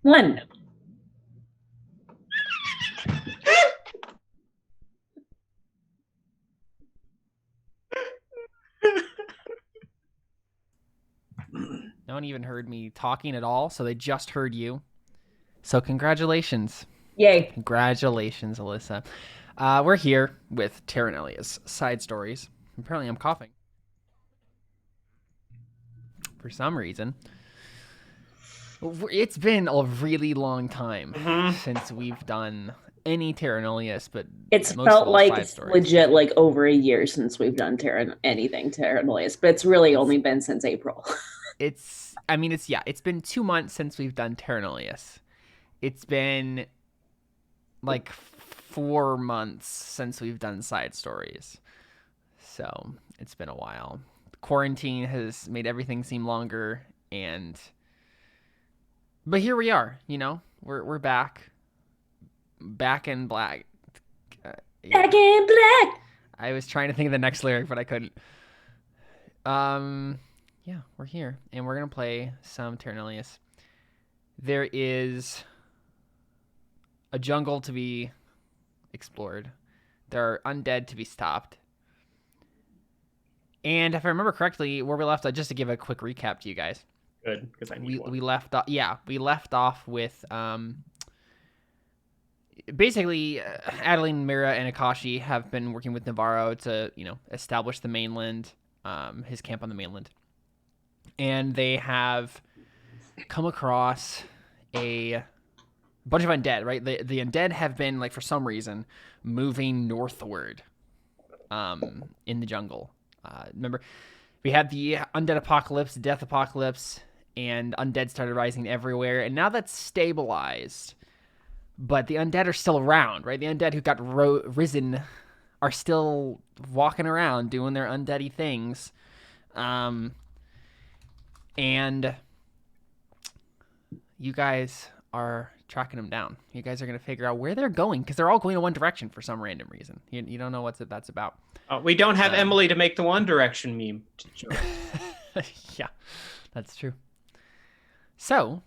One. No one even heard me talking at all, so they just heard you. So congratulations. Yay. Congratulations, Alyssa. We're here with Terra Nullius Side Stories. Apparently I'm coughing. For some reason. It's been a really long time since we've done any Terra Nullius, but It's most felt of all like side it's stories. legit like over a year since we've done Terra Nullius, but it's really only been since April. It's been 2 months since we've done Terra Nullius. It's been like 4 months since we've done side stories. So it's been a while. Quarantine has made everything seem longer, but here we are. We're back in black. Yeah. Back in black. I was trying to think of the next lyric, but I couldn't. Yeah, we're here, and we're gonna play some Terra Nullius. There is a jungle to be explored. There are undead to be stopped. And if I remember correctly, where we left, just to give a quick recap to you guys. Good, because I need one. We left off. Yeah, we left off with basically Adelene, Meira, and Akashi have been working with Navarro to establish the mainland, his camp on the mainland, and they have come across a bunch of undead. Right, the undead have been for some reason moving northward, in the jungle. Remember, we had the undead apocalypse, death apocalypse, and undead started rising everywhere, and now that's stabilized. But the undead are still around, right? The undead who got risen are still walking around doing their undeady things. And you guys are tracking them down. You guys are going to figure out where they're going, because they're all going in one direction for some random reason. You don't know what that's about. We don't have Emily to make the One Direction meme. Yeah, that's true. So,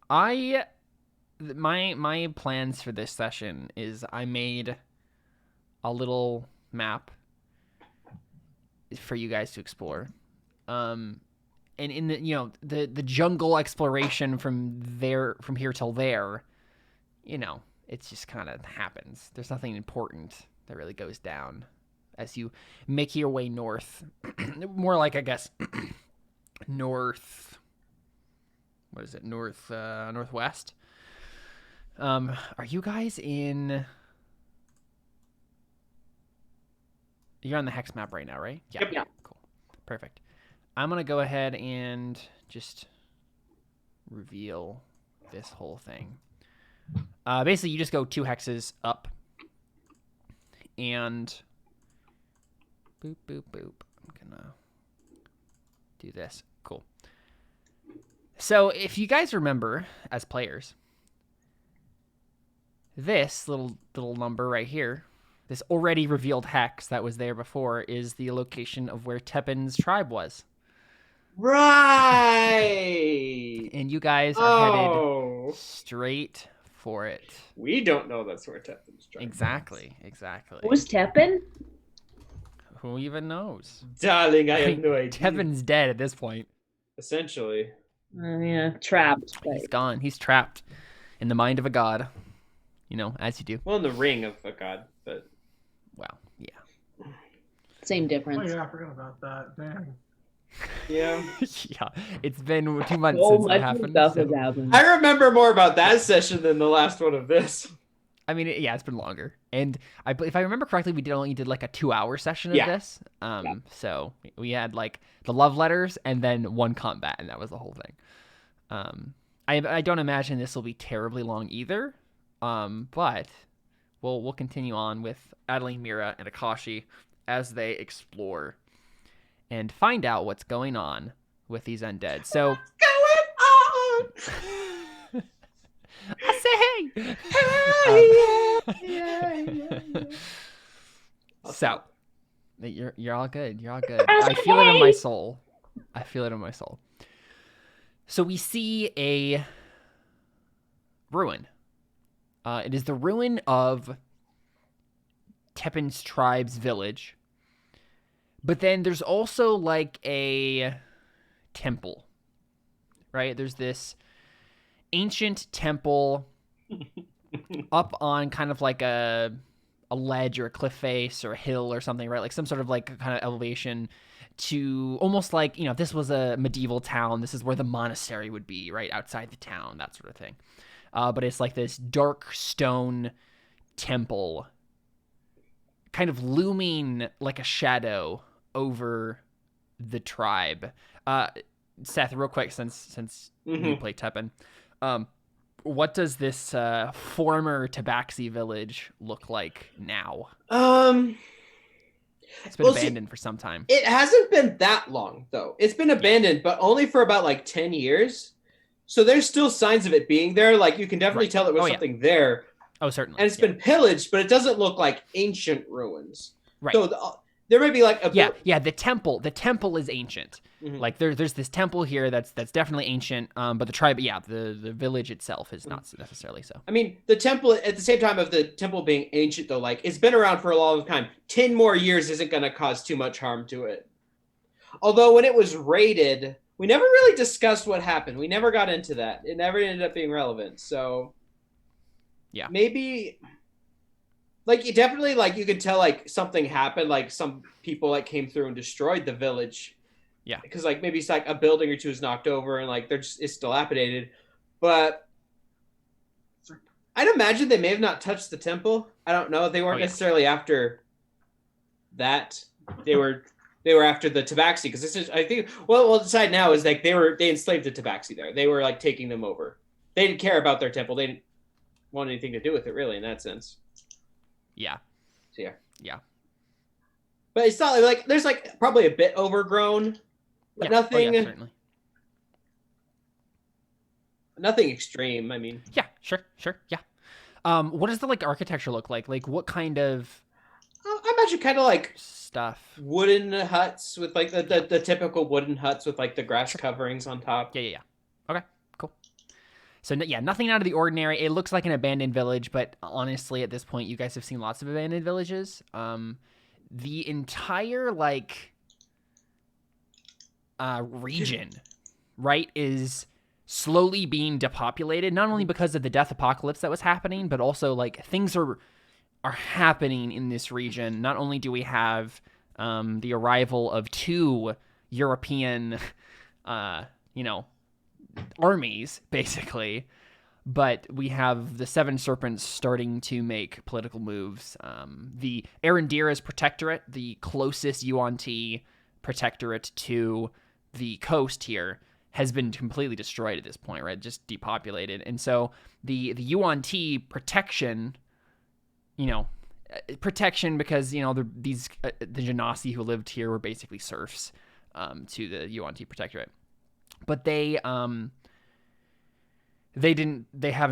my plans for this session is I made a little map for you guys to explore. And in the jungle exploration from here till there, it's just kind of happens. There's nothing important that really goes down as you make your way north. More like, I guess, north. What is it? Northwest. Are you guys in? You're on the hex map right now, right? Yeah. Yep. Yeah. Cool. Perfect. I'm gonna go ahead and just reveal this whole thing. Basically, you just go 2 hexes up, and boop, boop, boop. I'm gonna do this. Cool. So if you guys remember as players, this little number right here, this already revealed hex that was there before, is the location of where Tepin's tribe was. Right. And you guys are headed straight for it. We don't know that's where Tepin's tribe Exactly. Who's Tepin? Who even knows? Darling, I have no idea. Tepin's dead at this point. Essentially. Yeah, trapped. But... He's gone. He's trapped in the mind of a god. As you do. Well, in the ring of a god, but... Well, yeah. Same difference. Oh yeah, I forgot about that. Man. Yeah. Yeah. It's been 2 months So since much that happened. stuff has happened. I remember more about that session than the last one of this. I mean, yeah, it's been longer. And if I remember correctly, we only did like a 2-hour session of this. So we had like the love letters and then 1 combat, and that was the whole thing. I don't imagine this will be terribly long either. But we'll continue on with Adelene, Meira, and Akashi as they explore and find out what's going on with these undead. So what's going on? I say hey. So you're all good. You're all good. I feel it in my soul. So we see ruin. It is the ruin of Teppan's tribe's village. But then there's also like a temple, right? There's this ancient temple up on kind of like a ledge or a cliff face or a hill or something, right? Like some sort of like kind of elevation to almost like, if this was a medieval town, this is where the monastery would be, right? Outside the town, that sort of thing. But it's like this dark stone temple kind of looming like a shadow over the tribe. Seth, real quick, since you play Teppan, what does this former Tabaxi village look like now? It's been abandoned for some time. It hasn't been that long, though. It's been abandoned, but only for about like 10 years. So there's still signs of it being there. Like you can definitely tell there was something there. Oh, certainly. And it's been pillaged, but it doesn't look like ancient ruins. Right. So there may be like a the temple is ancient. Mm-hmm. Like there's this temple here that's definitely ancient. But the tribe, the village itself is not necessarily so. I mean, the temple at the same time of the temple being ancient, though, like it's been around for a long time. 10 more years isn't going to cause too much harm to it. Although when it was raided, we never really discussed what happened. We never got into that. It never ended up being relevant. So yeah, maybe like you definitely like you could tell like something happened. Like some people like came through and destroyed the village. Yeah, because like maybe it's like a building or two is knocked over and like it's dilapidated, but I'd imagine they may have not touched the temple. I don't know. They weren't necessarily after that. They were after the Tabaxi because this is I think we'll decide now is like they enslaved the Tabaxi there. They were like taking them over. They didn't care about their temple. They didn't want anything to do with it really in that sense. Yeah. So yeah. But it's not like there's like probably a bit overgrown. But nothing. Certainly. Nothing extreme. I mean. Yeah. Sure. Yeah. What does the like architecture look like? Like what kind of? I imagine kind of like stuff. Wooden huts with like the typical wooden huts with like the grass coverings on top. Yeah. Okay. Cool. So nothing out of the ordinary. It looks like an abandoned village, but honestly, at this point, you guys have seen lots of abandoned villages. The entire like. Region, right, is slowly being depopulated, not only because of the death apocalypse that was happening, but also like things are happening in this region. Not only do we have the arrival of 2 European armies basically, but we have the Seven Serpents starting to make political moves. The Arendira's protectorate, the closest Yuan-Ti protectorate to the coast here, has been completely destroyed at this point, right? Just depopulated. And so the Yuan-Ti protection, because, the Genasi who lived here were basically serfs to the Yuan-Ti protectorate. But they haven't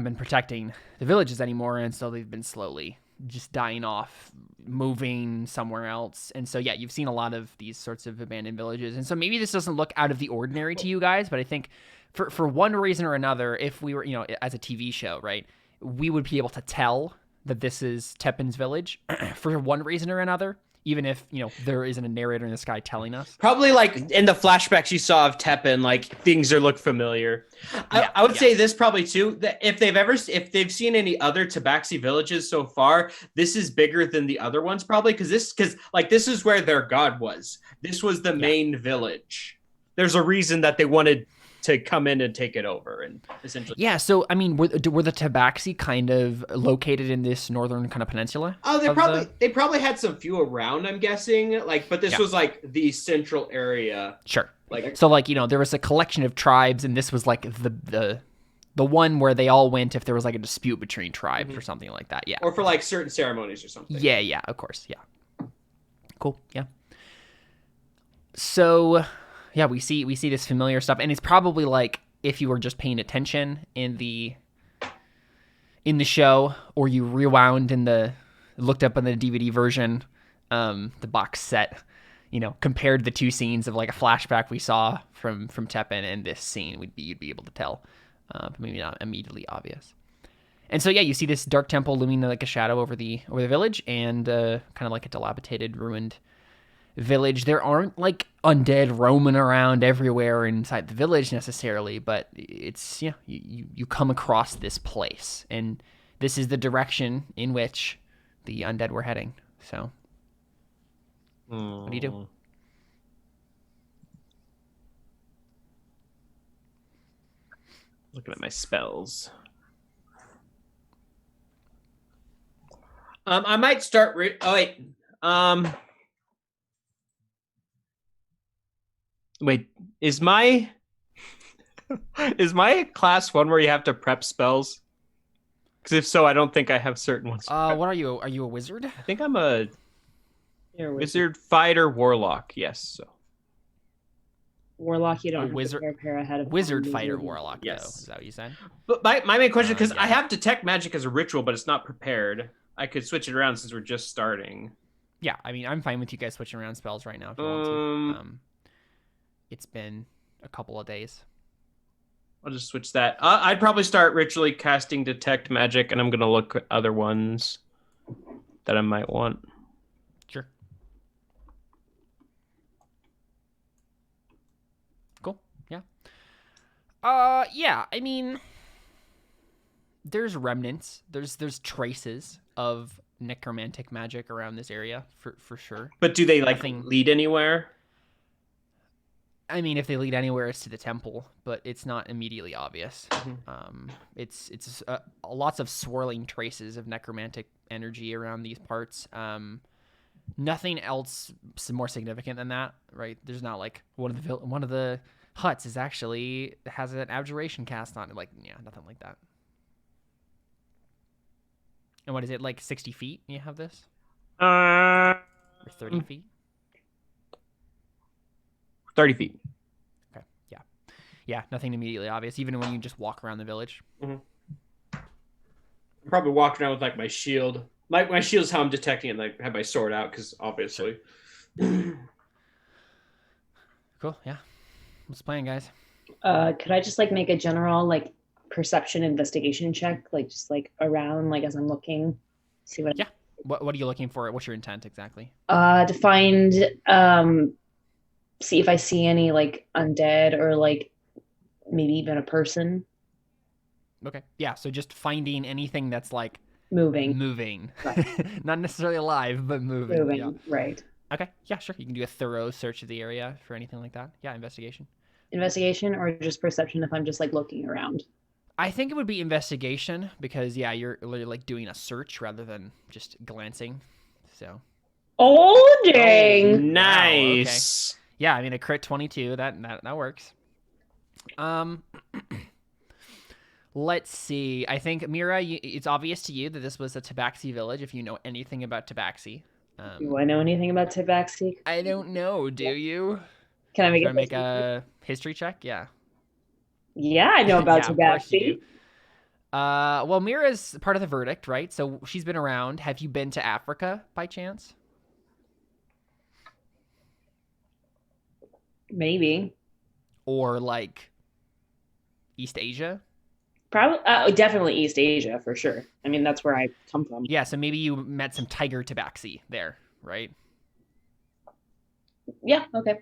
been protecting the villages anymore, and so they've been slowly just dying off, moving somewhere else. And so you've seen a lot of these sorts of abandoned villages, and so maybe this doesn't look out of the ordinary to you guys, but I think for one reason or another, if we were as a TV show, right, we would be able to tell that this is Teppan's village for one reason or another, even if there isn't a narrator in the sky telling us. Probably like in the flashbacks you saw of Teppan, like things look familiar. I would say this probably too, that if they've seen any other Tabaxi villages so far, this is bigger than the other ones probably, because this is where their god was. This was the main village. There's a reason that they wanted to come in and take it over, and essentially. Yeah, so I mean, were the Tabaxi kind of located in this northern kind of peninsula? Oh, they probably had some few around, I'm guessing. But this was like the central area. Sure. So there was a collection of tribes, and this was like the one where they all went if there was like a dispute between tribes or something like that. Yeah. Or for like certain ceremonies or something. Yeah, of course. Yeah. Cool. Yeah. So. Yeah, we see this familiar stuff, and it's probably like if you were just paying attention in the show, or you rewound looked up on the DVD version, the box set, compared the 2 scenes of like a flashback we saw from Teppan and this scene, you'd be able to tell, but maybe not immediately obvious. And so yeah, you see this dark temple looming like a shadow over the village, and kind of like a dilapidated, ruined village. There aren't like undead roaming around everywhere inside the village necessarily, but it's you come across this place, and this is the direction in which the undead were heading. So what do you do? Looking at my spells. I might start. Wait, is my class one where you have to prep spells? Because if so, I don't think I have certain ones. What are you? Are you a wizard? I think I'm a wizard, fighter, warlock. Yes. So Warlock, you don't have wizard, to prepare ahead of wizard, fighter, warlock. Yes. Though. Is that what you said? But my main question, because Yeah. I have detect magic as a ritual, but it's not prepared. I could switch it around since we're just starting. Yeah, I mean, I'm fine with you guys switching around spells right now if you want to. It's been a couple of days. I'll just switch that. I'd probably start ritually casting detect magic, and I'm gonna look at other ones that I might want. Sure. Cool. Yeah. Yeah. I mean, there's remnants. There's traces of necromantic magic around this area for sure. But do they Nothing- lead anywhere? I mean, if they lead anywhere, it's to the temple, but it's not immediately obvious. Mm-hmm. It's lots of swirling traces of necromantic energy around these parts. Nothing else more significant than that, right? There's not like one of the huts is actually has an abjuration cast on it. Like, yeah, nothing like that. And what is it, like 60 feet? You have this, or 30 feet? 30 feet. Okay, yeah, nothing immediately obvious, even when you just walk around the village. I'm probably walking around with like my shield. My shield is how I'm detecting it. Like have my sword out because obviously. Cool. Yeah. What's the plan, guys? Could I just like make a general like perception investigation check, like just like around, like as I'm looking, see what? Yeah. What are you looking for? What's your intent exactly? To find see if I see any like undead or like maybe even a person Okay. Yeah. So just finding anything that's like moving. Right. not necessarily alive, but moving. Yeah. Right. Okay. Yeah. Sure. You can do a thorough search of the area for anything like that. Yeah. Investigation. Investigation or just perception if I'm just like looking around. I think it would be investigation because yeah, you're like doing a search rather than just glancing. So. Oh dang! Nice. Yeah, I mean a crit 22. That works. Let's see. I think Meira, it's obvious to you that this was a Tabaxi village. If you know anything about Tabaxi. Do I know anything about Tabaxi? I don't know. Do you? Can I make Can I make a history check? Yeah. Yeah, I know about Yeah, of course you Tabaxi. do. Well, Mira's part of the verdict, right? So she's been around. Have you been to Africa by chance? Maybe. Or like East Asia? Probably, definitely East Asia for sure. I mean, that's where I come from. Yeah, so maybe you met some tiger tabaxi there, right? Yeah. Okay.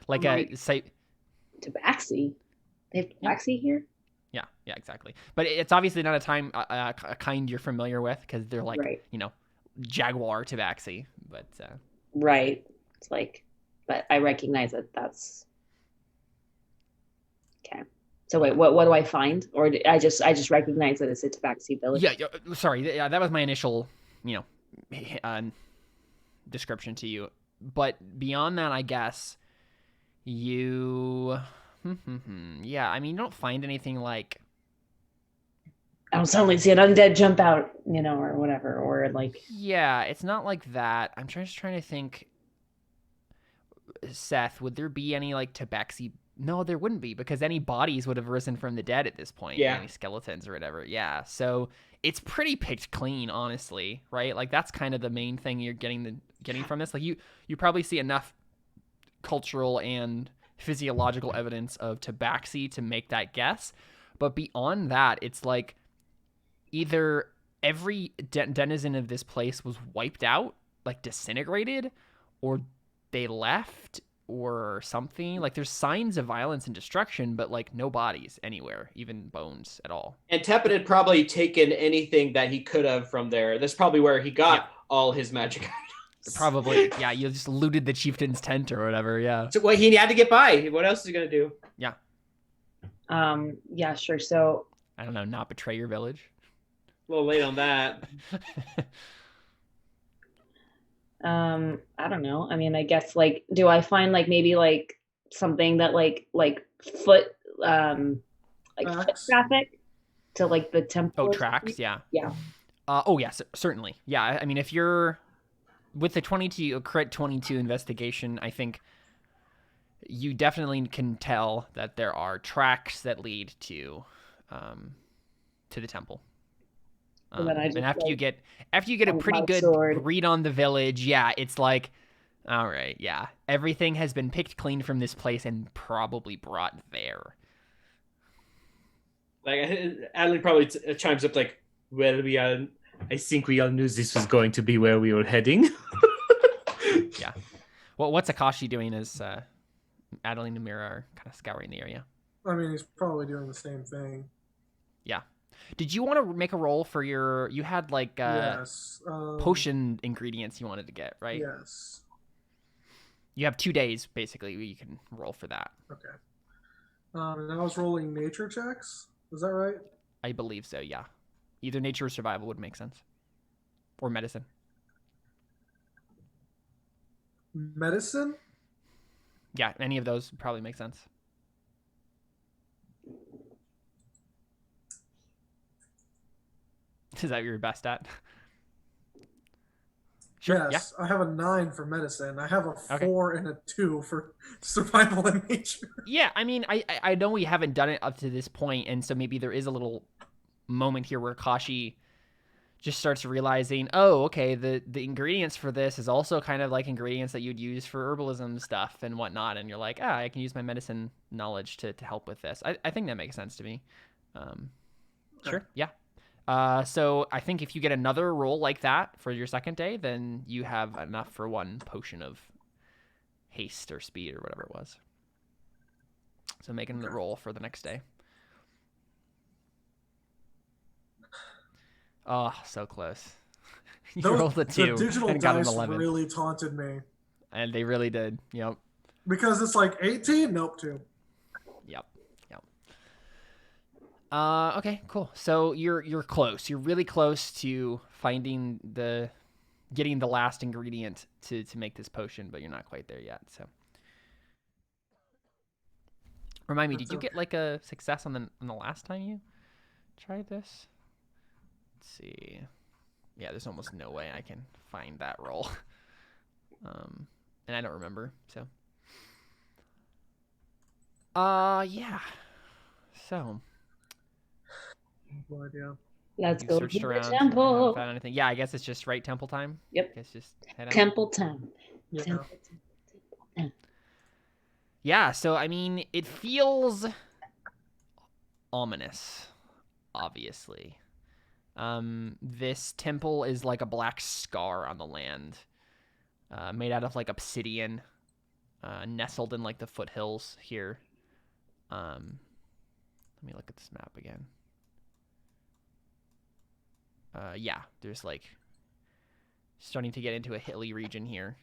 Like Right. a say, Tabaxi. They have Tabaxi here. yeah, exactly. But it's obviously not a kind you're familiar with because they're like, Right. jaguar tabaxi. But Right. It's like, but I recognize that that's okay. So wait, what do I find? Or I just recognize that it's a Tabaxi village. yeah, sorry, yeah, that was my initial, description to you. But beyond that, I guess you, yeah, I mean, you don't find anything like. I don't suddenly see an undead jump out, or whatever, or like. Yeah, it's not like that. I'm just trying to think. Seth, would there be any like tabaxi? No, there wouldn't be because any bodies would have risen from the dead at this point. Yeah. Any skeletons or whatever. Yeah. So it's pretty picked clean, honestly, right? Like that's kind of the main thing you're getting from this. Like you probably see enough cultural and physiological evidence of tabaxi to make that guess. But beyond that, it's like either every denizen of this place was wiped out, like disintegrated, or they left or something. Like there's signs of violence and destruction, but like no bodies anywhere, even bones at all. And Tepid had probably taken anything that he could have from there. That's probably where he got all his magic items. Probably, yeah. You just looted the chieftain's tent or whatever, yeah. So, well, he had to get by. What else is he gonna do? Yeah. Yeah, sure. So I don't know, not betray your village. A little late on that. I don't know. I mean, I guess like, do I find like maybe like something that like foot foot traffic to like the temple? Oh, tracks, yeah. Yeah. Oh yes, certainly. Yeah, I mean, if you're with the 22 crit 22 investigation, I think you definitely can tell that there are tracks that lead to the temple. And then I just, and after like, you get a pretty good read on the village, yeah, it's like, all right, yeah, everything has been picked clean from this place and probably brought there. Like Adeline probably chimes up like, "Well, I think we all knew this was going to be where we were heading." Yeah. Well, what's Akashi doing as Adeline and Meira are kind of scouring the area? I mean, he's probably doing the same thing. Yeah. Did you want to make a roll for your? You had like Yes. potion ingredients you wanted to get, right? Yes. You have 2 days basically. You can roll for that. Okay. And I was rolling nature checks. Is that right? I believe so. Yeah. Either nature or survival would make sense, or medicine. Medicine? Yeah, any of those would probably make sense. Is that your best at? Sure. Yes, I have a 9 for medicine. I have a 4 Okay. and a 2 for survival and nature. Yeah, I mean, I know we haven't done it up to this point, and so maybe there is a little moment here where Akashi just starts realizing, oh, okay, the ingredients for this is also kind of like ingredients that you'd use for herbalism stuff and whatnot, and you're like, I can use my medicine knowledge to help with this. I think that makes sense to me. Sure, yeah. So I think if you get another roll like that for your second day, then you have enough for 1 potion of haste or speed or whatever it was. So making the roll for the next day. Oh, so close. You rolled a 2 the digital and got an dice 11. really taunted me. And they really did. Yep. Because it's like 18? Nope, 2. Yep. Okay, cool. So you're close. You're really close to getting the last ingredient to make this potion, but you're not quite there yet. So remind me, did you get like a success on the last time you tried this? Let's see. Yeah, there's almost no way I can find that roll. And I don't remember, so. Yeah. So. No idea. Let's You go searched to around, the haven't temple. found anything. Yeah, I guess it's just right temple time. Yep. I guess just head out. Temple time. Yeah. Temple time. Yeah, so I mean, it feels ominous, obviously. This temple is like a black scar on the land, made out of like obsidian, nestled in like the foothills here. Let me look at this map again. Yeah, there's like starting to get into a hilly region here.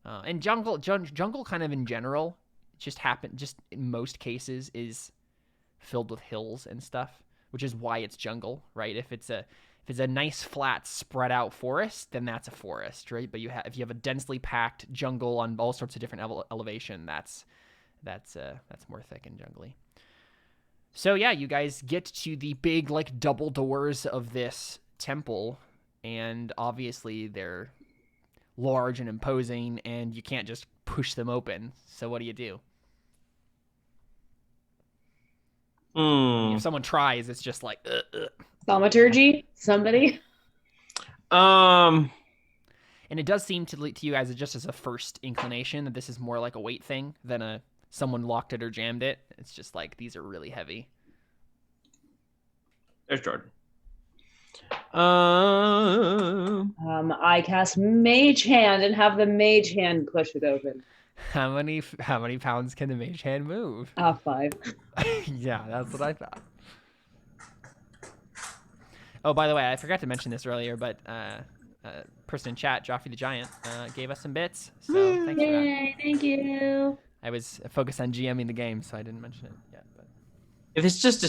And jungle kind of in general just in most cases is filled with hills and stuff, which is why it's jungle, right? If it's a nice flat spread out forest, then that's a forest, right? But if you have a densely packed jungle on all sorts of different elevation, that's more thick and jungly. So yeah, you guys get to the big like double doors of this temple, and obviously they're large and imposing, and you can't just push them open. So what do you do? If someone tries, it's just like Thaumaturgy? Somebody? And it does seem to you guys just as a first inclination that this is more like a weight thing than someone locked it or jammed it. It's just like these are really heavy. There's Jordan. I cast Mage Hand and have the Mage Hand push it open. How many pounds can the mage hand move? 5. Yeah, that's what I thought. Oh, by the way, I forgot to mention this earlier, but person in chat, Joffrey the Giant, gave us some bits. So thanks for that. Yay, thank you. I was focused on GMing the game, so I didn't mention it yet. But If it's just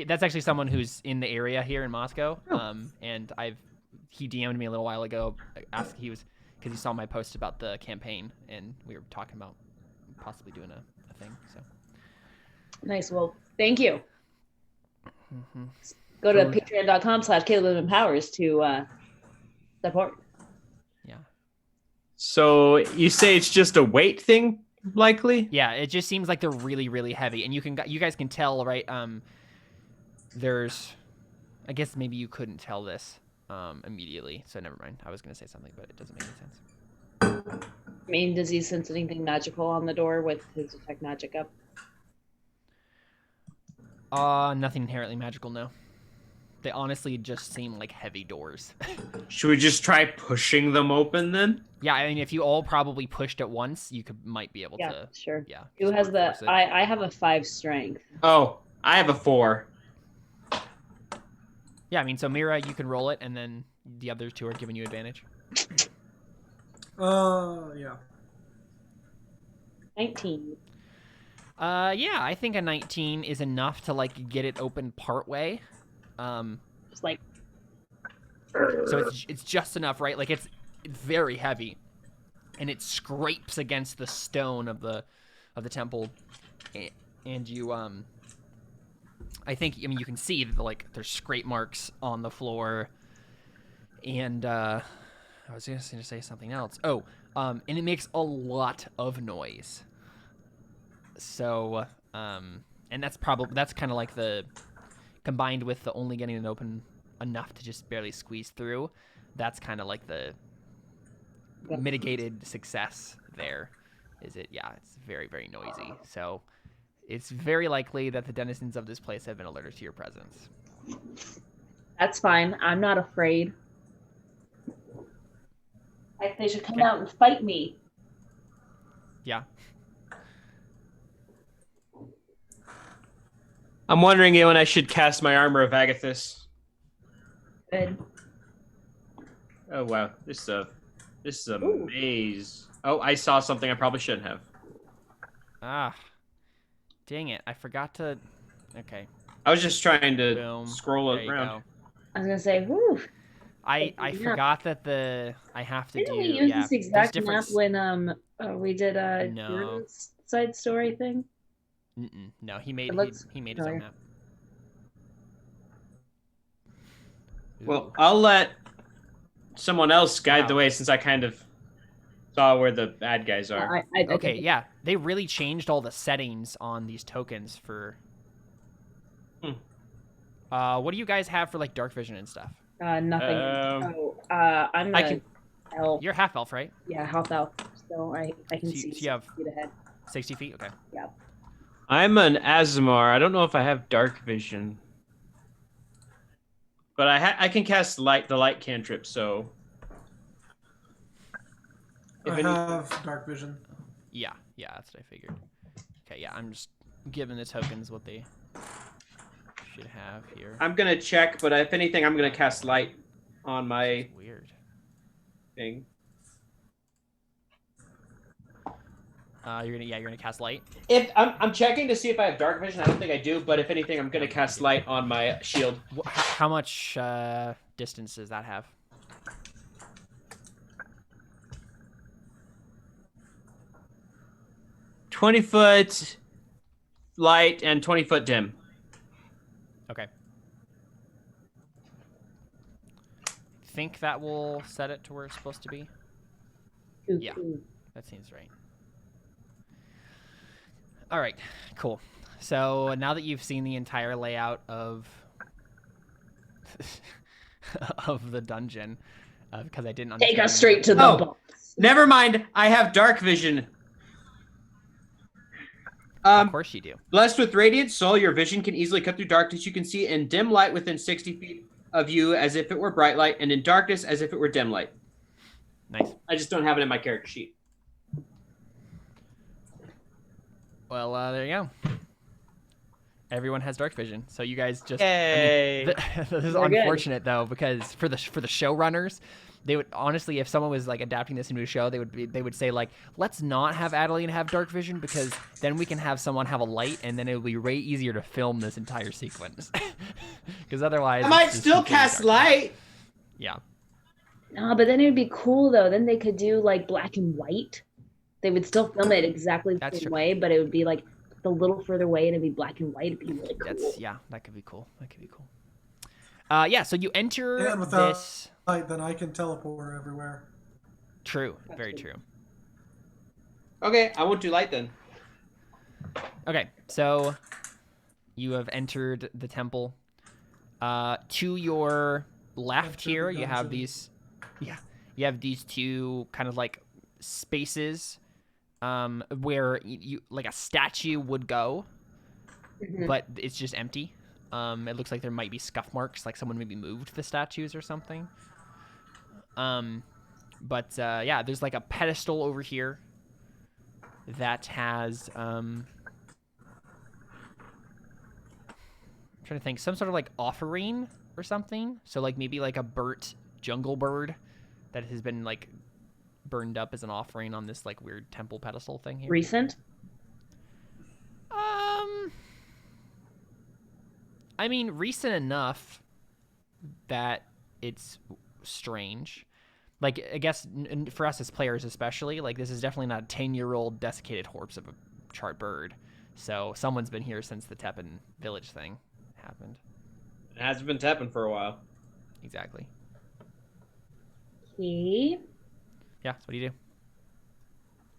that's actually someone who's in the area here in Moscow. And he DM'd me a little while ago, because he saw my post about the campaign, and we were talking about possibly doing a thing. So Nice. Well, thank you. Go to patreon.com/CalebandPowers to support. Yeah. So you say it's just a weight thing, likely? Yeah, it just seems like they're really, really heavy, and you guys can tell, right? There's, I guess maybe you couldn't tell this immediately, so never mind. I was gonna say something, but it doesn't make any sense. I mean, does he sense anything magical on the door with his detect magic up? Nothing inherently magical, no. They honestly just seem like heavy doors. Should we just try pushing them open then? Yeah, I mean, if you all probably pushed at once, you might be able to. Yeah, sure. Yeah. Who has the? force it. I have a 5 strength. Oh, I have a 4. Yeah, I mean, so Meira, you can roll it, and then the other 2 are giving you advantage. Yeah. 19. Yeah, I think a 19 is enough to like get it open part way. Just like. So it's just enough, right? Like it's very heavy, and it scrapes against the stone of the temple, and you I mean you can see that there's scrape marks on the floor, and I was going to say something else. Oh, and it makes a lot of noise. So and that's kind of like the combined with the only getting it open enough to just barely squeeze through. That's kind of like the mitigated success there. It's very, very noisy. So it's very likely that the denizens of this place have been alerted to your presence. That's fine. I'm not afraid. Like they should come out and fight me. Yeah. I'm wondering when I should cast my Armor of Agathis. Good. Oh wow, this is a maze. Oh, I saw something I probably shouldn't have. Ah, dang it! I forgot to. Okay. I was just trying to Boom. scroll There you around. go. I was gonna say, whew. I forgot that I have to Didn't do. we use yeah, this exact there's map when we did a No. side story thing? No, he made he made his own familiar. map. Well, Ooh. I'll let someone else guide Wow. the way since I kind of saw where the bad guys are. Okay, yeah, they really changed all the settings on these tokens for. What do you guys have for like dark vision and stuff? Nothing. I'm I elf. You're half elf, right? Yeah, half elf. So I can So see you have 6 feet ahead. 60 feet. Okay. Yeah. I'm an Azamar. I don't know if I have dark vision, but I can cast the light cantrip. So I have dark vision. Yeah, that's what I figured. Okay, yeah, I'm just giving the tokens what they should have here. I'm gonna check, but if anything, I'm gonna cast light on my Weird. thing. You're gonna cast light. If I'm checking to see if I have dark vision, I don't think I do. But if anything, I'm gonna cast light on my shield. How much distance does that have? $20-foot light and 20-foot dim. Okay. Think that will set it to where it's supposed to be? Ooh, Yeah. ooh. That seems right. All right, cool. So now that you've seen the entire layout of of the dungeon, because I didn't understand. Take us straight to the Oh. boss. Never mind. I have dark vision. Of course you do. Blessed with radiant soul, your vision can easily cut through darkness. You can see in dim light within 60 feet of you as if it were bright light, and in darkness as if it were dim light. Nice. I just don't have it in my character sheet. Well, there you go. Everyone has dark vision, so you guys just. Yay! I mean, this is unfortunate though, because for the showrunners, they would honestly, if someone was like adapting this into a show, they would say like, let's not have Adelene have dark vision because then we can have someone have a light, and then it would be way easier to film this entire sequence. Because otherwise, I might still cast light. Yeah. No, but then it would be cool though. Then they could do like black and white. They would still film it exactly the same way, but it would be like a little further away, and it'd be black and white. It'd be really cool. That could be cool. Yeah, so you enter And without this. light, then I can teleport everywhere. True, very true. Okay, I won't do light then. Okay, so you have entered the temple. To your left here, you have these. Yeah, you have these two kind of like spaces, where you like a statue would go, but it's just empty. It looks like there might be scuff marks, like someone maybe moved the statues or something. But yeah, there's like a pedestal over here that has I'm trying to think, some sort of like offering or something. So like maybe like a burnt jungle bird that has been like burned up as an offering on this like weird temple pedestal thing here. Recent? I mean, recent enough that it's strange. Like, I guess for us as players especially, like this is definitely not a 10-year-old desiccated corpse of a charred bird. So someone's been here since the Teppan village thing happened. It hasn't been tapping for a while. Exactly. Okay. Yeah, so what do you do?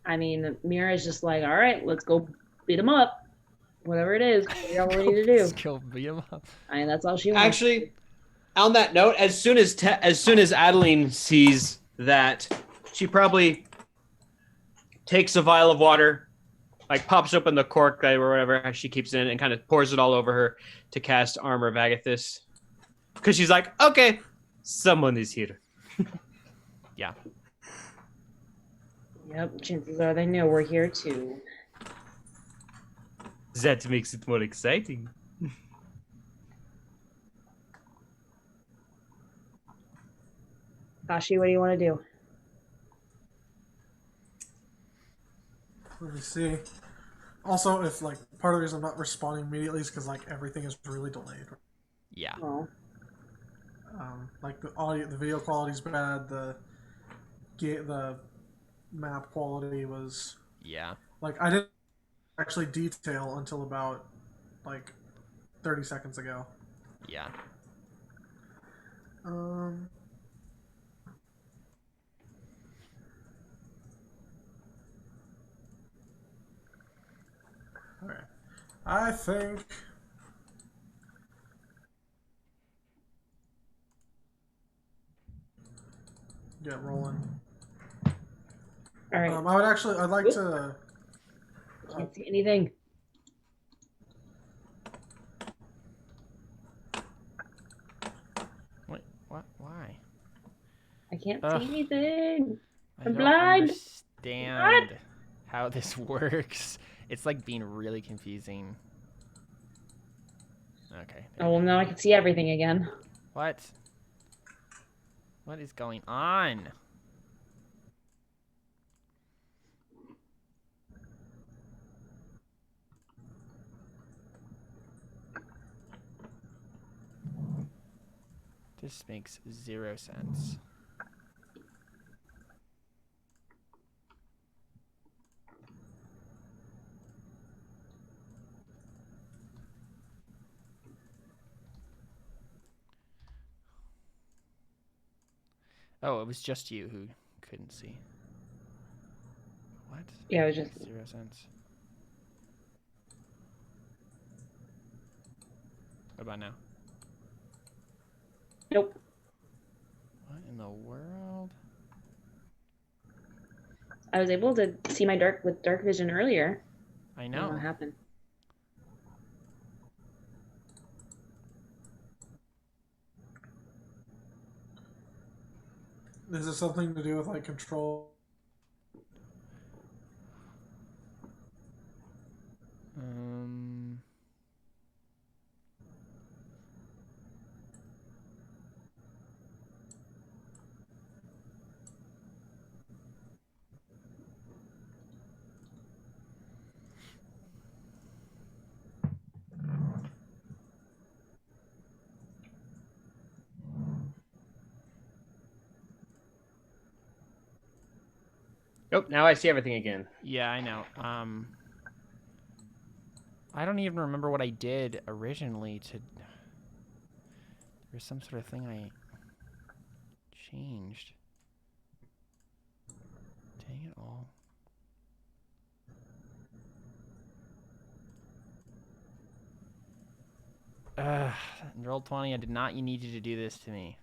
I mean, Meira's just like, all right, let's go beat him up. Whatever it is, figure out what we need to do. Let's go beat him up. I mean, that's all she wants. Actually, on that note, as soon as Adeline sees that, she probably takes a vial of water, like pops open the cork or whatever she keeps in, and kind of pours it all over her to cast Armor of Agathis. Because she's like, okay, someone is here. Yeah. Yep, chances are they know we're here too. That makes it more exciting. Akashi, what do you want to do? Let me see. Also, if like part of the reason I'm not responding immediately is because like everything is really delayed. Yeah. Oh. Like the audio, the video quality is bad. The map quality was Yeah. like I didn't actually detail until about like 30 seconds ago. Yeah. Okay. I think get rolling. All right. I'd like to. Can't see anything. What? Why? I can't Ugh. see anything. I I'm don't blind. understand how this works. It's like being really confusing. Okay. Oh, well, now I can see everything again. What? What is going on? This makes 0 sense. Oh, it was just you who couldn't see. What? Yeah, it was just 0 sense. What about now? nope. What in the world? I was able to see my dark vision earlier. I I don't know know. what happened. Is it something to do with like control? Um. Oh, now I see everything again. Yeah, I know. I don't even remember what I did originally to. There's some sort of thing I changed. Dang it all. Roll 20. I did not need you to do this to me.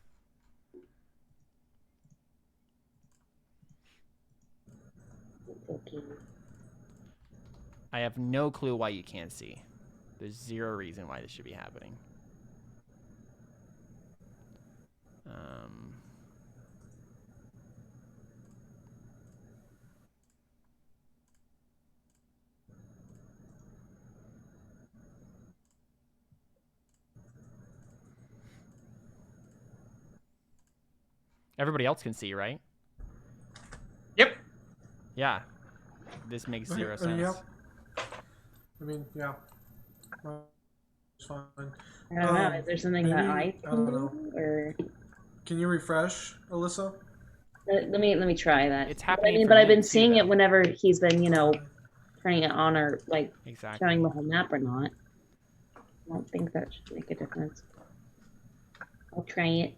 Okay. I have no clue why you can't see. There's zero reason why this should be happening. Everybody else can see, right? Yep. Yeah. This makes zero sense. Yeah. I mean, yeah. It's fine. I don't know. Is there something that I I don't can know. do, or Can you refresh, Alyssa? let me try that. It's happening for but I've me been too, seeing though. it whenever he's been, turning it on or like Exactly. showing the whole map or not. I don't think that should make a difference. I'll try it.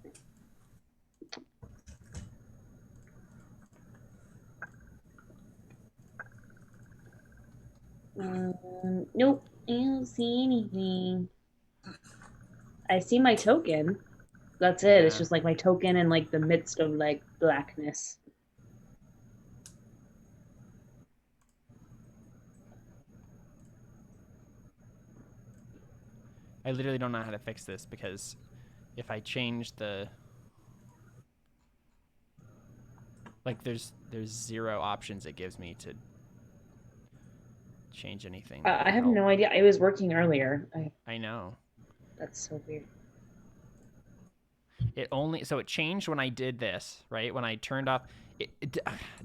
Nope, I don't see anything. I see my token. That's it. It's Yeah. just like my token in like the midst of like blackness. I literally don't know how to fix this because if I change the there's zero options it gives me to change anything. I have no idea. It was working earlier. I know. That's so weird. So it changed when I did this, right? When I turned off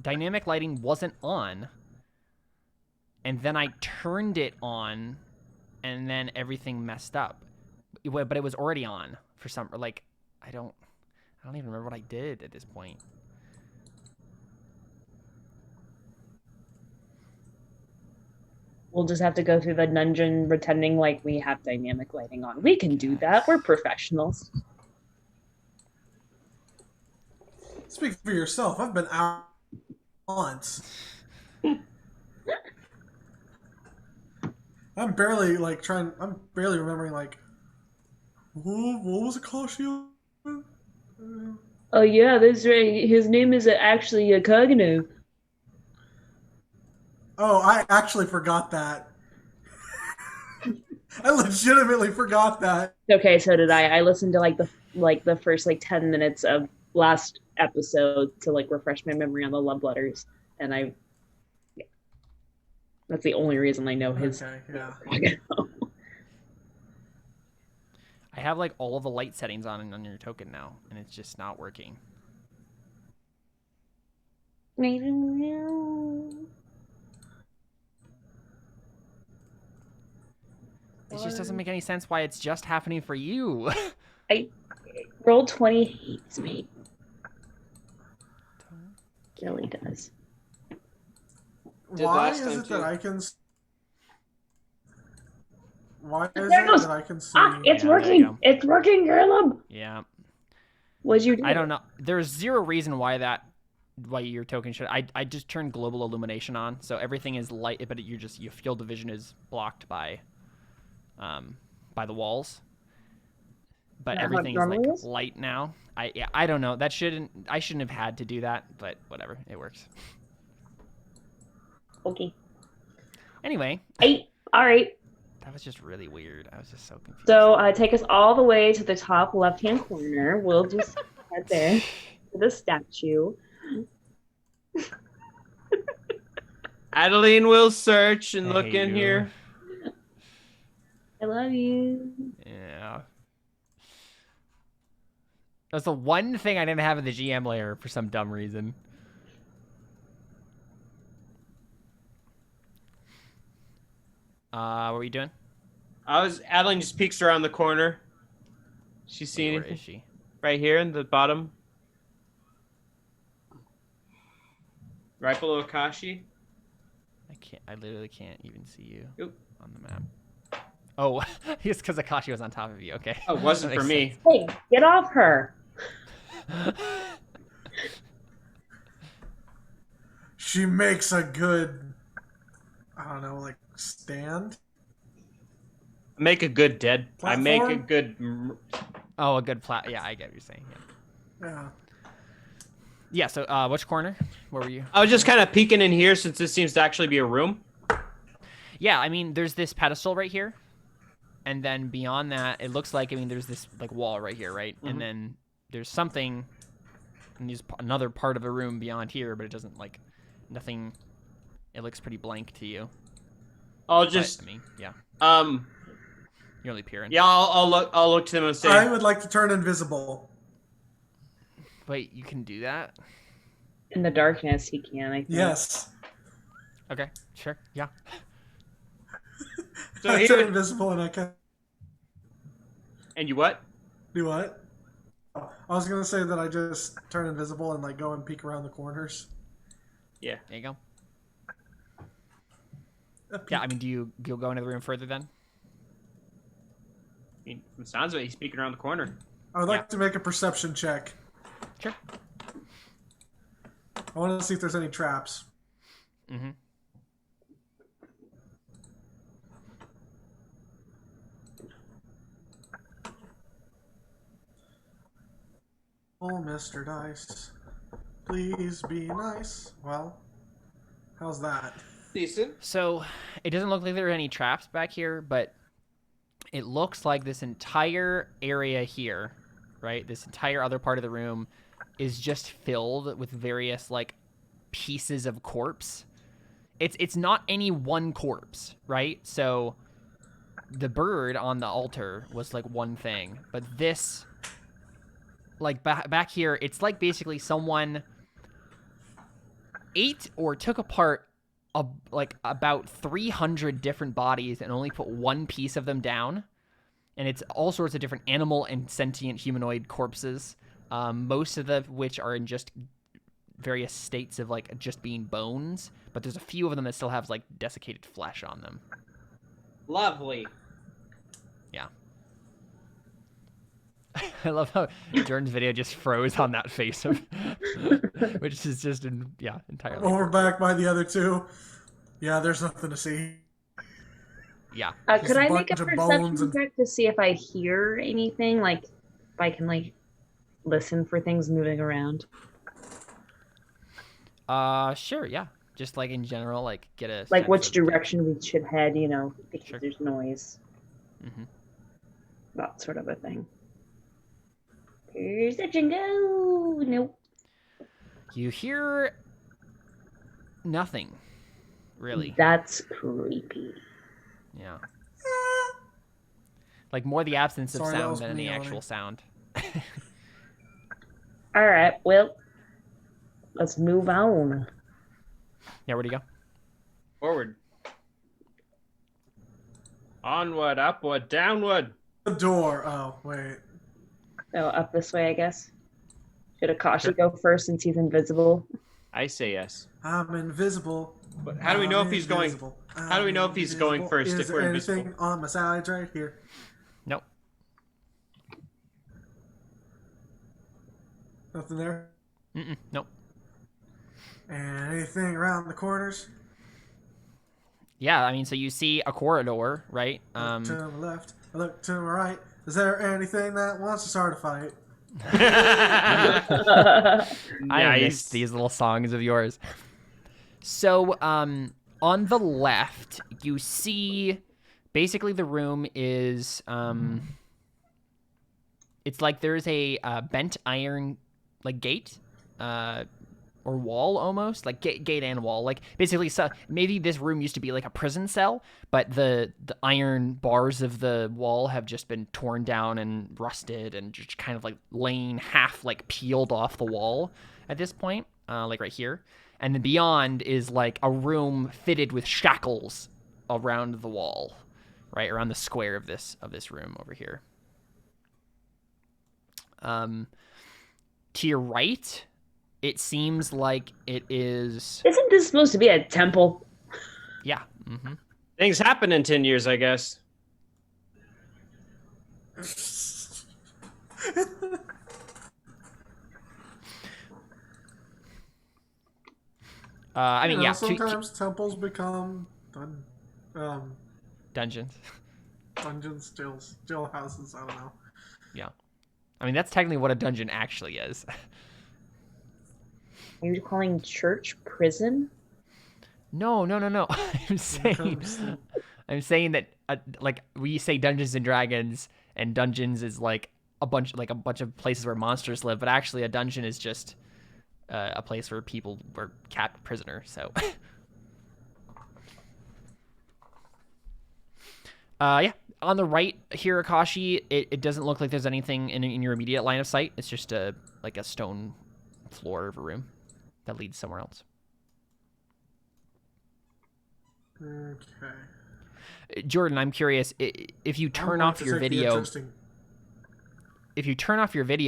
dynamic lighting wasn't on, and then I turned it on, and then everything messed up. But it was already on for some I don't even remember what I did at this point. We'll just have to go through the dungeon pretending like we have dynamic lighting on. We can do that. We're professionals. Speak for yourself. I've been out once. I'm barely remembering what was Akashi? Oh yeah, that's right. His name is actually Kagano. Oh, I actually forgot that. I legitimately forgot that. Okay, so did I. I listened to the first 10 minutes of last episode to refresh my memory on the love letters, and that's the only reason I know his. Okay, yeah. I have all of the light settings on your token now, and it's just not working. I don't know. It just doesn't make any sense why it's just happening for you. Roll 20 hates me. It really does. Why is it that I can? Why is it that I can see? It's working. It's working, Gerlum. Yeah. What'd you do? I don't know. There's zero reason why your token should. I just turned global illumination on, so everything is light, but your field of vision is blocked by the walls. But everything is light now. I don't know. I shouldn't have had to do that, but whatever. It works. Okay. Anyway, All right. that was just really weird. I was just so confused. So take us all the way to the top left-hand corner. We'll just head there to the statue. Adeline will search and I look hate in you. here. I love you. Yeah. That's the one thing I didn't have in the GM layer for some dumb reason. What were you doing? Adeline just peeks around the corner. She see Where anything? is she? Right here in the bottom. Right below Akashi. I literally can't even see you Oop. on the map. Oh, it's because Akashi was on top of you. Okay. Oh, it wasn't That for makes me. Hey, get off her. sense. She makes a good, I don't know, like stand. Make a good dead. I make a Platform? good. Oh, a good plat. Yeah, I get what you're saying. Yeah. Yeah. Yeah. So, which corner? Where were you? I was just kind of peeking in here since this seems to actually be a room. Yeah, I mean, there's this pedestal right here, and then beyond that, it looks like there's this like wall right here, right? Mhm. And then there's something, and there's another part of a room beyond here, but it doesn't like nothing. It looks pretty blank to you. I'll But, just. I mean, yeah, Um. you're only peering. Yeah, I'll look. I'll look to them and say. I would like to turn invisible. Wait, you can do that? In the darkness, he can. I think. Yes. Okay, sure, yeah. So I here- turn invisible and I can And you what? do what? Oh, I was gonna say that I just turn invisible and like go and peek around the corners. Yeah. There you go. A peek. Yeah, I mean, you'll go into the room further then? I mean, from the sounds of it, he's peeking around the corner. I would like to make a perception check. Sure. I want to see if there's any traps. Mm-hmm. Oh, Mr. Dice, please be nice. Well, how's that? Decent. So it doesn't look like there are any traps back here, but it looks like this entire area here, right? This entire other part of the room is just filled with various like pieces of corpse. It's not any one corpse, right? So the bird on the altar was like one thing, but this like back here, it's like basically someone ate or took apart like about 300 different bodies and only put one piece of them down, and it's all sorts of different animal and sentient humanoid corpses, most of which are in just various states of like just being bones, but there's a few of them that still have like desiccated flesh on them. Lovely. Yeah. I love how Jordan's video just froze on that face of which is just entirely Over appropriate. back by the other two. Yeah, there's nothing to see. Yeah. Just Could a I make a bunch of bones perception and- check to see if I hear anything? Like, if I can, like, listen for things moving around? Sure, yeah. Just like in general, like get a Like, sense which of the- direction we should head, you know, because Sure. there's noise. Mhm. That sort of a thing. Perception go! Nope. You hear nothing, really. That's creepy. Yeah. Like more the absence of Sorry, that sound was than any me actual yawning. sound. Alright, well, let's move on. Yeah, where'd you go? Forward. Onward, upward, downward. The door. Oh, wait. So, up this way, I guess. Should Akashi go first since he's invisible? I say yes. I'm invisible. But how do we know if I'm he's going? invisible. how do we know if he's going invisible. first Is if there we're anything invisible? on my sides right here? Nope. Nothing there? Nope. And anything around the corners? Yeah, I mean, so you see a corridor, right? I look to my left. I look to my right. Is there anything that wants to start a fight? I Nice. missed these little songs of yours. So, On the left, you see basically the room is it's like there's a bent iron like gate or wall almost, like gate and wall. Like basically, so maybe this room used to be like a prison cell, but the iron bars of the wall have just been torn down and rusted and just kind of like laying half like peeled off the wall at this point, like right here. And then beyond is like a room fitted with shackles around the wall, right around the square of this room over here. To your right, it seems like it is. Isn't this supposed to be a temple? Yeah. Mm-hmm. Things happen in 10 years, I guess. I mean, yeah. Sometimes temples become dungeons. Dungeons, jail houses. I don't know. Yeah. I mean, that's technically what a dungeon actually is. Are you calling church prison? No. I'm saying that like we say Dungeons and Dragons, and dungeons is like a bunch of places where monsters live, but actually a dungeon is just a place where people were kept prisoner. So, yeah. On the right here, Akashi, it doesn't look like there's anything in your immediate line of sight. It's just like a stone floor of a room that leads somewhere else. Okay. Jordan, I'm curious, if you turn off your video,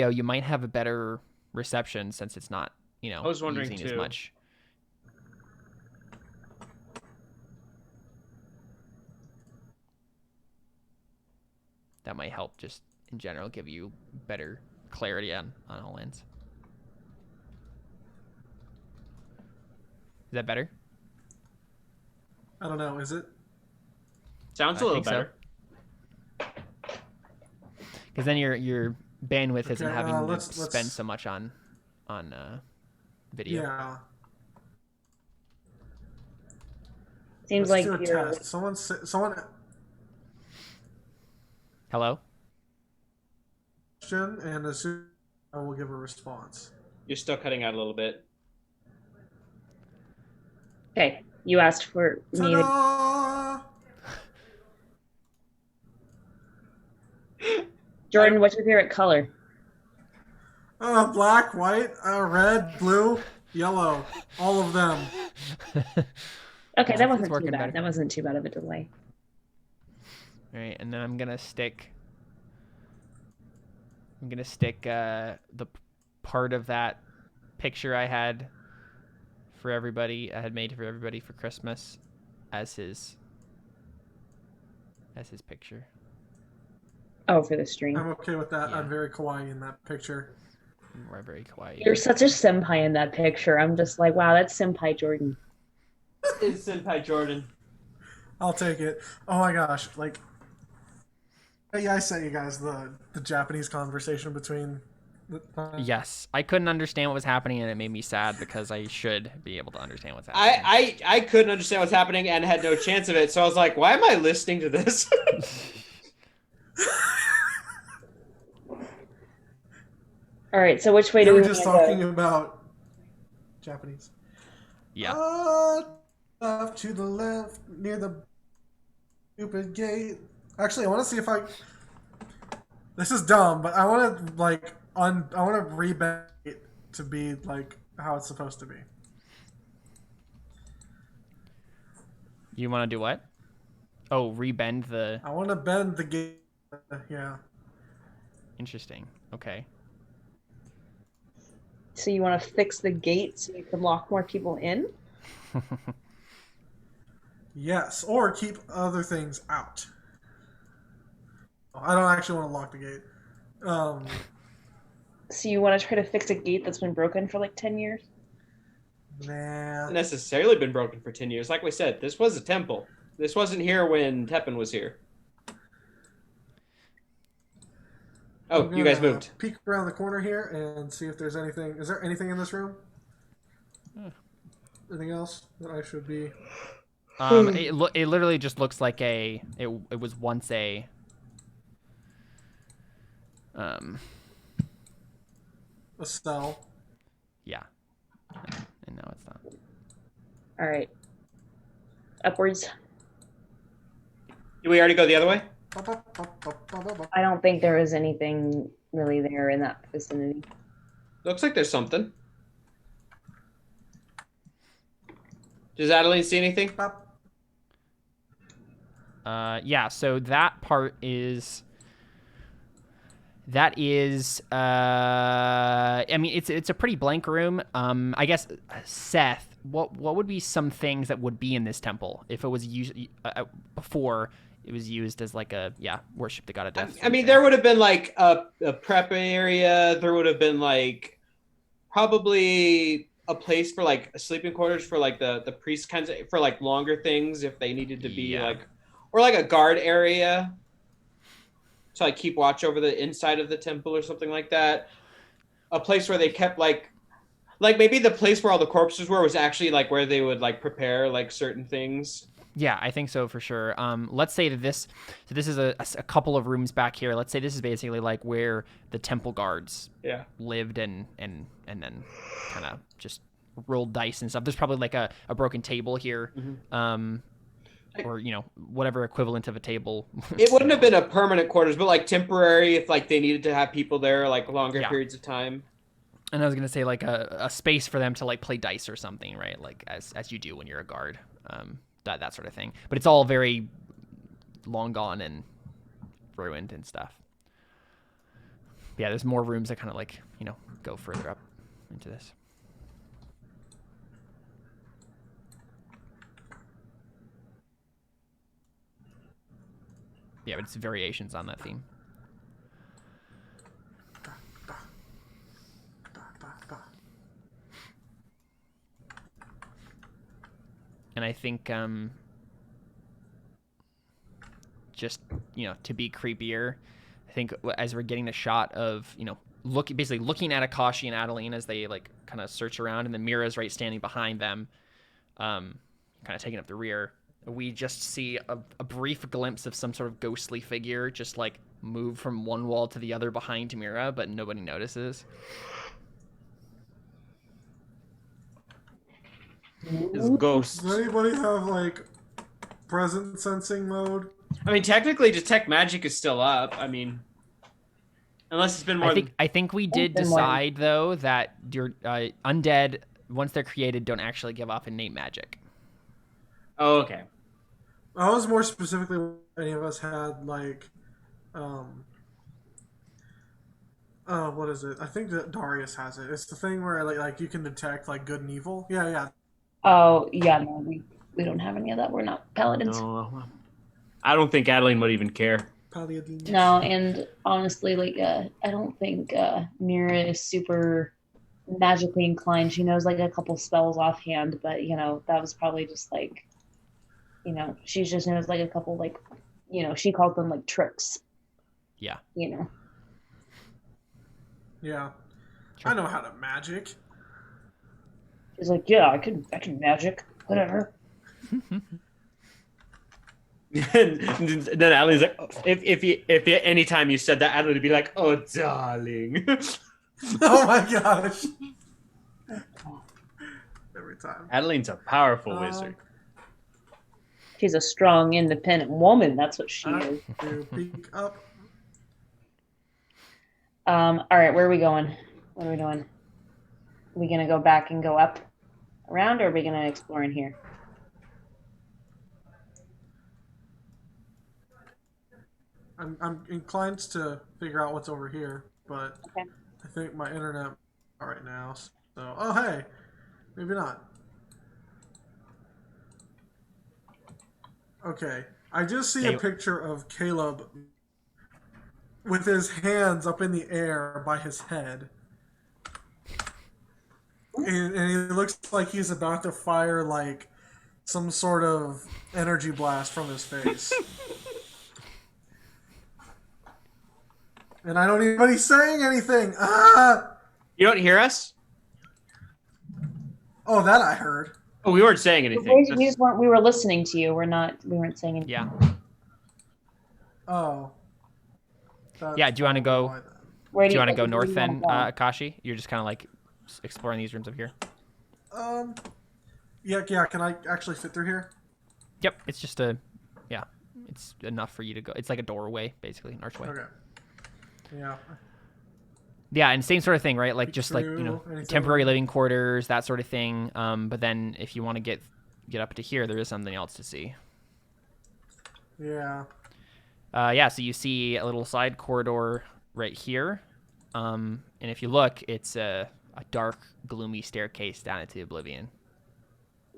you might have a better reception since it's not, I was wondering using too. as much. That might help just in general give you better clarity on all ends. Is that better? I don't know. Is it? Sounds a little better. Because then your bandwidth isn't Okay, having to let's spend so much on video. Yeah. Seems Let's like do a you're. test. Someone. Hello? Question, and as soon I will give a response. You're still cutting out a little bit. Okay, you asked for me to. Ta-da! Jordan, what's your favorite color? Black, white, red, blue, yellow. All of them. Okay, that It's wasn't too working bad. better. That wasn't too bad of a delay. All right, and then I'm gonna stick the part of that picture I had made for everybody for Christmas as his picture. Oh, for the stream. I'm okay with that. Yeah. I'm very kawaii in that picture. We're very kawaii. You're such a senpai in that picture. I'm just like, wow, that's senpai Jordan. It's Senpai Jordan. I'll take it. Oh my gosh! Like, yeah, I sent you guys the Japanese conversation between. Yes, I couldn't understand what was happening, and it made me sad because I should be able to understand what's happening. I couldn't understand what's happening and had no chance of it, so I was like, why am I listening to this? All right, so which way We do we were want just to talking go? about Japanese. Yeah. Off to the left near the stupid gate. Actually, I want to see if I. This is dumb, but I want to I want to rebend it to be like how it's supposed to be. You want to do what? Oh, rebend the. I want to bend the gate. Yeah. Interesting. Okay. So you want to fix the gate so you can lock more people in? Yes, or keep other things out. I don't actually want to lock the gate. So you want to try to fix a gate that's been broken for like 10 years? Nah. Necessarily been broken for 10 years. Like we said, this was a temple. This wasn't here when Teppen was here. Oh, you guys moved. Peek around the corner here and see if there's anything. Is there anything in this room? Anything else that I should be? It literally just looks like it was once a A cell. yeah, and now it's not. All right. Upwards. Did we already go the other way? I don't think there is anything really there in that vicinity. Looks like there's something. Does Adeline see anything? Yeah, so that part is I mean it's a pretty blank room. I guess Seth, what would be some things that would be in this temple if it was used before it was used as like a worship the god of death? I mean, there would have been like a prep area. There would have been like probably a place for like sleeping quarters for like the priest kinds of, for like longer things if they needed to be like, or like a guard area to like keep watch over the inside of the temple or something like that. A place where they kept like maybe the place where all the corpses were was actually like where they would like prepare like certain things. Yeah, I think so for sure. Let's say that this is a couple of rooms back here. Let's say this is basically like where the temple guards lived and then kind of just rolled dice and stuff. There's probably like a broken table here. Mm-hmm. Or whatever equivalent of a table. It wouldn't have been a permanent quarters, but like temporary if like they needed to have people there like longer periods of time. And I was gonna say like a space for them to like play dice or something, right? Like as you do when you're a guard, that sort of thing. But it's all very long gone and ruined and stuff. But yeah, there's more rooms that kind of like go further up into this. Yeah, but it's variations on that theme. And I think just to be creepier, I think as we're getting the shot of basically looking at Akashi and Adelene as they like kind of search around, and then Meira's right standing behind them, kind of taking up the rear. We just see a brief glimpse of some sort of ghostly figure just like move from one wall to the other behind Meira, but nobody notices. It's ghosts. Does anybody have like present sensing mode? I mean, technically, detect magic is still up. I mean, unless it's been more. I think we did decide though that your undead, once they're created, don't actually give off innate magic. Oh, okay. I was more specifically any of us had like, what is it? I think that Darius has it. It's the thing where like you can detect like good and evil. Yeah. Oh yeah, no, we don't have any of that. We're not paladins. No, I don't think Adeline would even care. Paladins. No, and honestly, like I don't think Meira is super magically inclined. She knows like a couple spells offhand, but that was probably just like. She just knows like a couple like, she calls them like tricks. Yeah. Yeah. Sure. I know how to magic. She's like, yeah, I can magic, whatever. And then Adeline's like, if anytime you said that, Adeline would be like, oh, darling. Oh my gosh. Every time. Adeline's a powerful wizard. She's a strong, independent woman. That's what she is. Peek up. All right, where are we going? What are we doing? Are we gonna go back and go up, around, or are we gonna explore in here? I'm inclined to figure out what's over here, but okay. I think my internet right now. So, oh hey, maybe not. Okay, I just see a picture of Caleb with his hands up in the air by his head. And he looks like he's about to fire like some sort of energy blast from his face. And I don't even, but he's saying anything. Ah! You don't hear us? Oh, that I heard. Oh, we weren't saying anything. We were listening to you. We weren't saying anything. Yeah. Oh. Yeah, do you want to go? Where Do you want to go where north you then, wanna Akashi? You're just kind of like exploring these rooms up here. Yeah. Can I actually fit through here? Yep, it's just it's enough for you to go. It's like a doorway, basically, an archway. Okay. Yeah. Yeah, and same sort of thing, right? Like just like, anything temporary living quarters, that sort of thing. But then if you want to get up to here, there is something else to see. Yeah. Yeah, so you see a little side corridor right here. And if you look, it's a dark, gloomy staircase down into oblivion.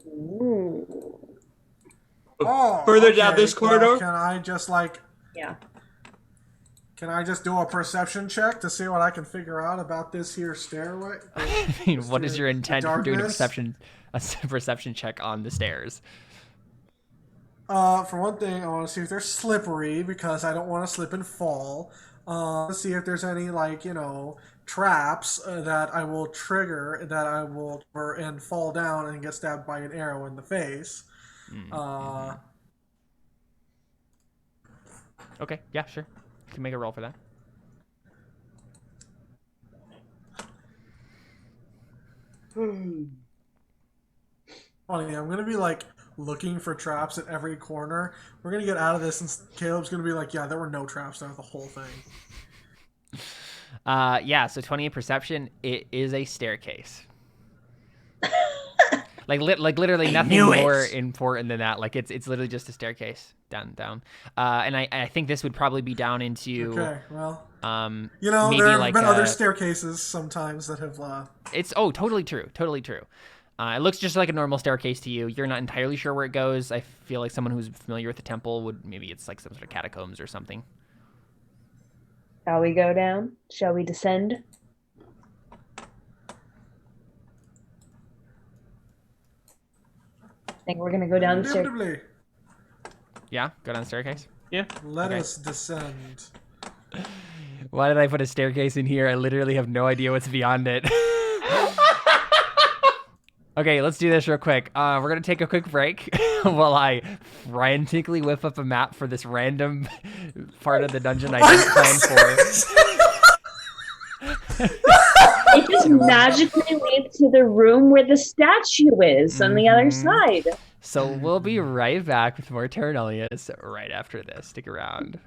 Ooh. Oh, Further down okay. this corridor? Well, can I just Yeah. Can I just do a perception check to see what I can figure out about this here stairway? I mean, what is your intent for doing a darkness? perception check on the stairs? For one thing, I want to see if they're slippery because I don't want to slip and fall. See if there's any traps that I will trigger that I will and fall down and get stabbed by an arrow in the face. Okay, yeah, sure. You can make a roll for that. Funny, I'm gonna be looking for traps at every corner. We're gonna get out of this, and Caleb's gonna be like, "Yeah, there were no traps there the whole thing." Yeah. So 28 perception. It is a staircase. Literally nothing more important than that. Like it's literally just a staircase down. And I think this would probably be down into. Okay, well. Maybe there have been other staircases sometimes that have. It's totally true. It looks just like a normal staircase to you. You're not entirely sure where it goes. I feel like someone who's familiar with the temple would maybe it's like some sort of catacombs or something. Shall we go down? Shall we descend? I think we're gonna go down the stairs. Indubitably. Yeah, go down the staircase. Yeah. Let us descend. Why did I put a staircase in here? I literally have no idea what's beyond it. Okay, let's do this real quick. We're going to take a quick break while I frantically whip up a map for this random part of the dungeon I didn't plan for. It just magically leads to the room where the statue is on the other side. So we'll be right back with more Terra Nullius right after this. Stick around.